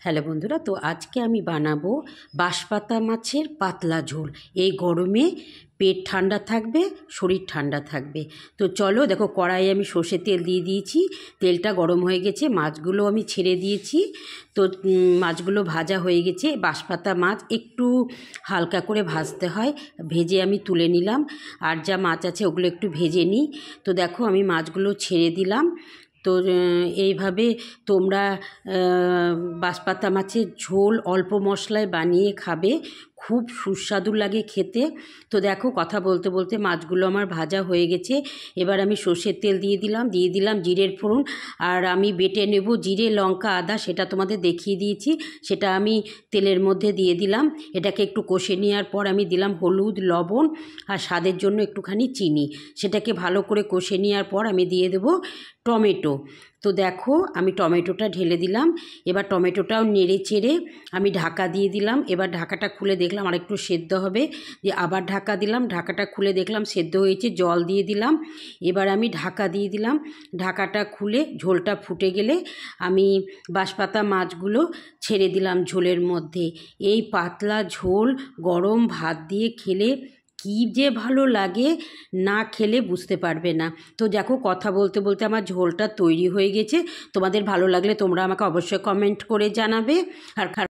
Hello বন্ধুরা, তো আজকে আমি বানাবো বাঁশপাতা মাছের পাতলা ঝোল। এই গরমে পেট ঠান্ডা থাকবে, শরীর ঠান্ডা থাকবে। তো চলো, দেখো কড়াইয়ে আমি সর্ষের তেল দিয়ে দিয়েছি, তেলটা গরম হয়ে গেছে, মাছগুলো আমি ছেড়ে দিয়েছি। তো মাছগুলো ভাজা হয়ে গেছে। বাঁশপাতা মাছ একটু হালকা করে ভাজতে হয়, ভেজে আমি তুলে নিলাম। আর যা মাছ আছে ওগুলো একটু ভেজে নিই। তো দেখো আমি মাছগুলো ছেড়ে দিলাম। তো এইভাবে তোমরা বাঁশপাতা মাছের ঝোল অল্প মশলায় বানিয়ে খাবে, খুব সুস্বাদু লাগে খেতে। তো দেখো কথা বলতে বলতে মাছগুলো আমার ভাজা হয়ে গেছে। এবার আমি সর্ষের তেল দিয়ে দিলাম জিরের ফোড়ন। আর আমি বেটে নেব জিরে, লঙ্কা, আদা, সেটা তোমাদের দেখিয়ে দিয়েছি, সেটা আমি তেলের মধ্যে দিয়ে দিলাম। এটাকে একটু কষে নেওয়ার পর আমি দিলাম হলুদ, লবণ আর স্বাদের জন্য একটুখানি চিনি। সেটাকে ভালো করে কষে নেওয়ার পর আমি দিয়ে দেবো টমেটো। তো দেখো আমি টমেটোটা ঢেলে দিলাম। এবার টমেটোটাও নেড়ে চেড়ে আমি ঢাকা দিয়ে দিলাম। এবার ঢাকাটা খুলে দেখলাম আর একটু সেদ্ধ হবে, দিয়ে আবার ঢাকা দিলাম। ঢাকাটা খুলে দেখলাম সেদ্ধ হয়েছে, জল দিয়ে দিলাম। এবার আমি ঢাকা দিয়ে দিলাম। ঢাকাটা খুলে ঝোলটা ফুটে গেলে আমি বাঁশপাতা মাছগুলো ছেড়ে দিলাম ঝোলের মধ্যে। এই পাতলা ঝোল গরম ভাত দিয়ে খেলে কী যে ভালো লাগে, না খেলে বুঝতে পারবে না। তো দেখো কথা বলতে বলতে আমার ঝোলটা তৈরি হয়ে গেছে। তোমাদের ভালো লাগলে তোমরা আমাকে অবশ্যই কমেন্ট করে জানাবে। আর